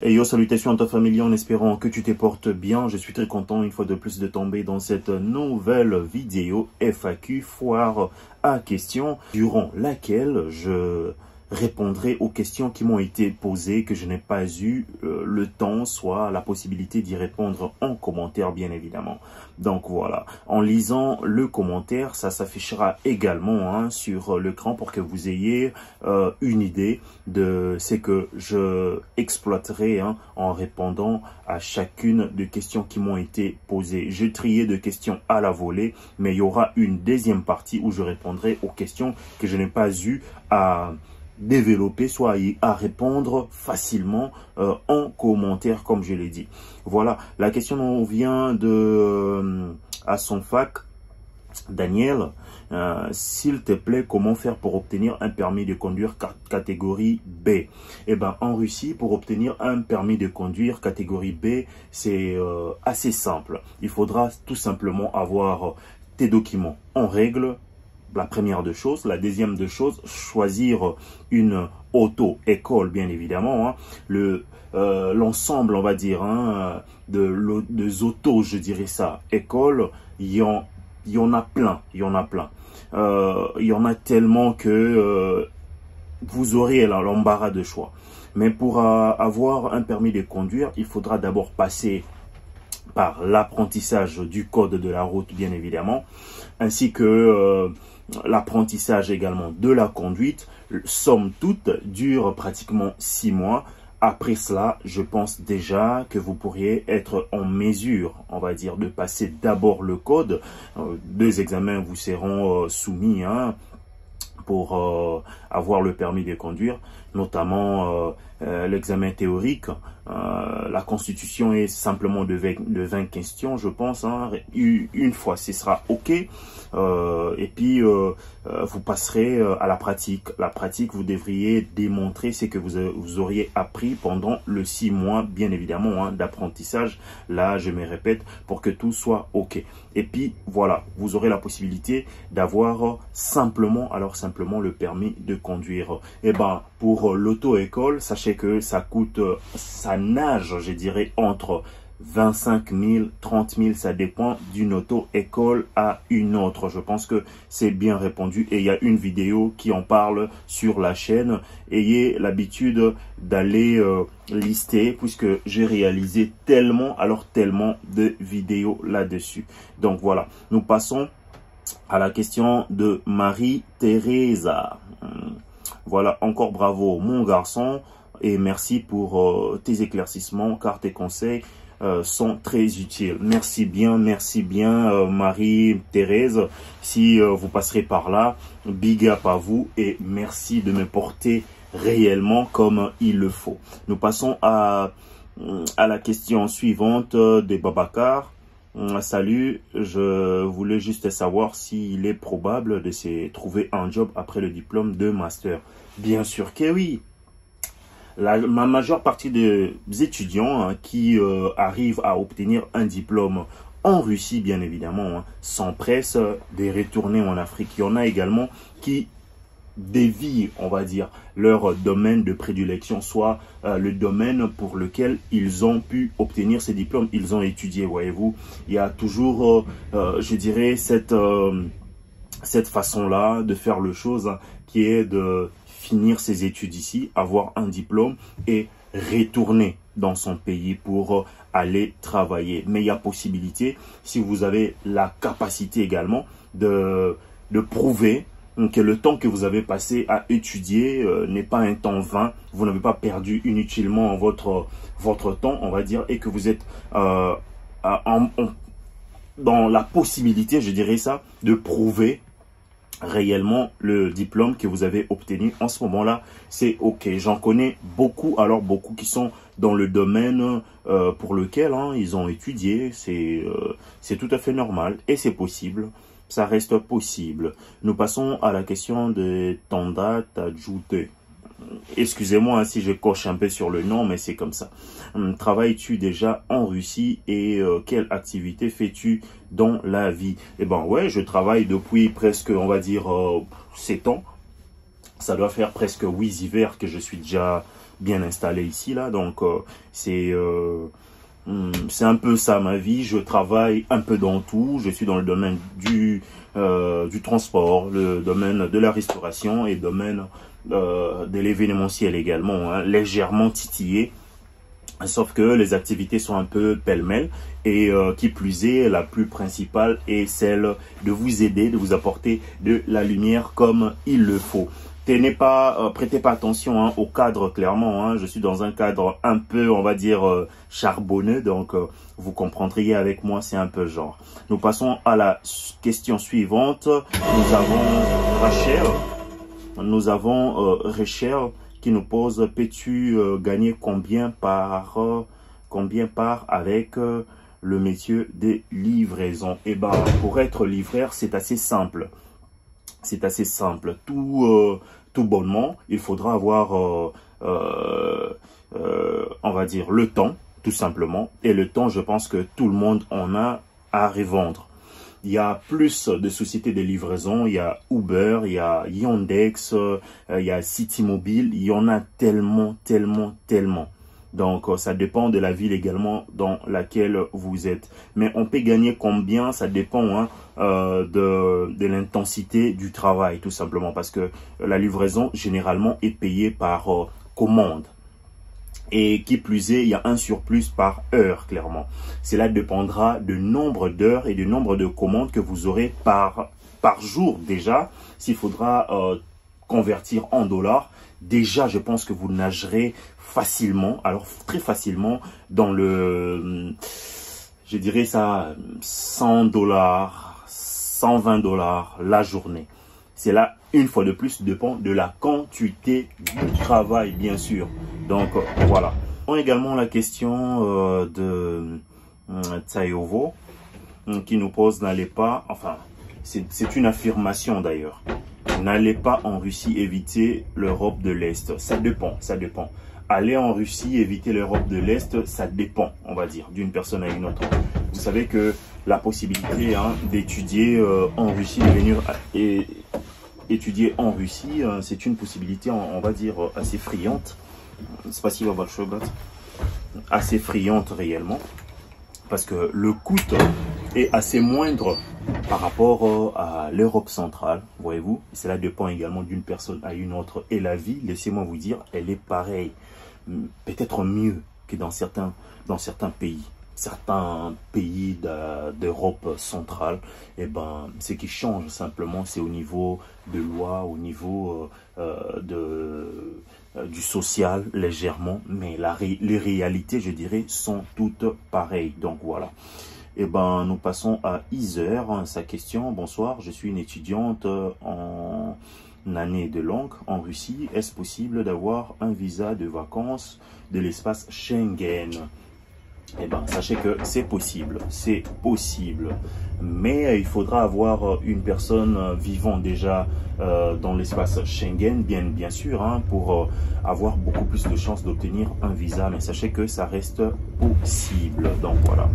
Et yo, salutations à ta famille en espérant que tu te portes bien. Je suis très content une fois de plus de tomber dans cette nouvelle vidéo FAQ, foire à questions, durant laquelle je répondrai aux questions qui m'ont été posées, que je n'ai pas eu le temps, soit la possibilité d'y répondre en commentaire, bien évidemment. Donc voilà, en lisant le commentaire, ça s'affichera également sur l'écran pour que vous ayez une idée de ce que je exploiterai en répondant à chacune des questions qui m'ont été posées. Je triais de questions à la volée, mais il y aura une deuxième partie où je répondrai aux questions que je n'ai pas eu à développer, soit à répondre facilement en commentaire, comme je l'ai dit. Voilà, la question nous vient de Asonfac Daniel. S'il te plaît, comment faire pour obtenir un permis de conduire catégorie B? Eh ben, en Russie, pour obtenir un permis de conduire catégorie B, c'est assez simple. Il faudra tout simplement avoir tes documents en règle. La première de choses. La deuxième de choses, choisir une auto-école, bien évidemment. L'ensemble, on va dire, des autos, je dirais ça, écoles, il y en a plein. Il y en a tellement que vous aurez l'embarras de choix. Mais pour avoir un permis de conduire, il faudra d'abord passer par l'apprentissage du code de la route, bien évidemment, ainsi que l'apprentissage également de la conduite. Somme toute, dure pratiquement 6 mois. Après cela, je pense déjà que vous pourriez être en mesure, on va dire, de passer d'abord le code. 2 examens vous seront soumis pour avoir le permis de conduire, notamment l'examen théorique. La constitution est simplement de 20 questions, je pense. Une fois, ce sera OK. Et puis, vous passerez à la pratique. La pratique, vous devriez démontrer ce que vous auriez appris pendant le 6 mois, bien évidemment, d'apprentissage. Là, je me répète, pour que tout soit OK. Et puis, voilà, vous aurez la possibilité d'avoir simplement le permis de conduire. Et ben, pour l'auto-école, sachez que ça coûte, ça nage, je dirais, entre 25 000, 30 000, ça dépend d'une auto-école à une autre. Je pense que c'est bien répondu et il y a une vidéo qui en parle sur la chaîne. Ayez l'habitude d'aller lister, puisque j'ai réalisé tellement de vidéos là-dessus. Donc voilà, nous passons à la question de Marie-Thérèse. Voilà, encore bravo mon garçon et merci pour tes éclaircissements car tes conseils sont très utiles. Merci bien Marie-Thérèse. Si vous passerez par là, big up à vous et merci de me porter réellement comme il le faut. Nous passons à la question suivante de Babacar. Salut, je voulais juste savoir s'il est probable de se trouver un job après le diplôme de master. Bien sûr que oui. La majeure partie des étudiants qui arrivent à obtenir un diplôme en Russie, bien évidemment, s'empressent de retourner en Afrique. Il y en a également qui dévient, on va dire, leur domaine de prédilection, soit le domaine pour lequel ils ont pu obtenir ces diplômes, ils ont étudié, voyez-vous. Il y a toujours, je dirais, cette façon-là de faire le chose qui est de finir ses études ici, avoir un diplôme et retourner dans son pays pour aller travailler. Mais il y a possibilité, si vous avez la capacité également, de prouver que le temps que vous avez passé à étudier n'est pas un temps vain, vous n'avez pas perdu inutilement votre temps, on va dire, et que vous êtes dans la possibilité, je dirais ça, de prouver réellement le diplôme que vous avez obtenu en ce moment-là, c'est OK. J'en connais beaucoup, beaucoup qui sont dans le domaine pour lequel ils ont étudié. C'est tout à fait normal et c'est possible. Ça reste possible. Nous passons à la question de Tanda Tajouté. Excusez-moi si je coche un peu sur le nom, mais c'est comme ça. Travailles-tu déjà en Russie et quelle activité fais-tu dans la vie? Eh ben ouais, je travaille depuis presque, on va dire, 7 ans. Ça doit faire presque 8 hivers que je suis déjà bien installé ici, là. Donc, c'est un peu ça ma vie. Je travaille un peu dans tout. Je suis dans le domaine du transport, le domaine de la restauration et le domaine de l'événementiel également, hein, légèrement titillé. Sauf que les activités sont un peu pêle-mêle et qui plus est, la plus principale est celle de vous aider, de vous apporter de la lumière comme il le faut. Prêtez pas attention hein, au cadre clairement. Hein. Je suis dans un cadre un peu, on va dire, charbonneux. Donc, vous comprendriez avec moi, c'est un peu genre. Nous passons à la question suivante. Nous avons Rachel qui nous pose: peux-tu gagner combien par avec le métier des livraisons? Eh ben, pour être livreur, c'est assez simple. C'est assez simple. Tout bonnement, il faudra avoir, on va dire, le temps, tout simplement. Et le temps, je pense que tout le monde en a à revendre. Il y a plus de sociétés de livraison, il y a Uber, il y a Yandex, il y a Citymobile, il y en a tellement. Donc, ça dépend de la ville également dans laquelle vous êtes. Mais on peut gagner combien? Ça dépend hein, de l'intensité du travail, tout simplement. Parce que la livraison, généralement, est payée par commande. Et qui plus est, il y a un surplus par heure, clairement. Cela dépendra du nombre d'heures et du nombre de commandes que vous aurez par jour déjà. S'il faudra convertir en dollars, déjà, je pense que vous nagerez facilement, alors très facilement, dans le, je dirais ça, 100 dollars, 120 dollars la journée. C'est là, une fois de plus, dépend de la quantité du travail, bien sûr. Donc, voilà. On a également la question de Tsayovo qui nous pose: n'allez pas, enfin, c'est une affirmation d'ailleurs. N'allez pas en Russie éviter l'Europe de l'Est. Ça dépend, ça dépend. Aller en Russie éviter l'Europe de l'Est, ça dépend, on va dire, d'une personne à une autre. Vous savez que la possibilité hein, d'étudier en Russie, de venir étudier en Russie, c'est une possibilité, on va dire, assez friante. Spasibo большое, брат. Assez friante réellement. Parce que le coût est assez moindre par rapport à l'Europe centrale, voyez-vous. Cela dépend également d'une personne à une autre. Et la vie, laissez-moi vous dire, elle est pareille. Peut-être mieux que dans certains pays. Certains pays d'Europe centrale, eh ben, ce qui change simplement, c'est au niveau de loi, au niveau du social légèrement, mais les réalités, je dirais, sont toutes pareilles. Donc voilà. Eh ben, nous passons à Iser. Sa question: bonsoir, je suis une étudiante en année de langue en Russie. Est-ce possible d'avoir un visa de vacances de l'espace Schengen? Eh ben, sachez que c'est possible, mais il faudra avoir une personne vivant déjà dans l'espace Schengen, bien sûr, hein, pour avoir beaucoup plus de chances d'obtenir un visa, mais sachez que ça reste possible, donc voilà.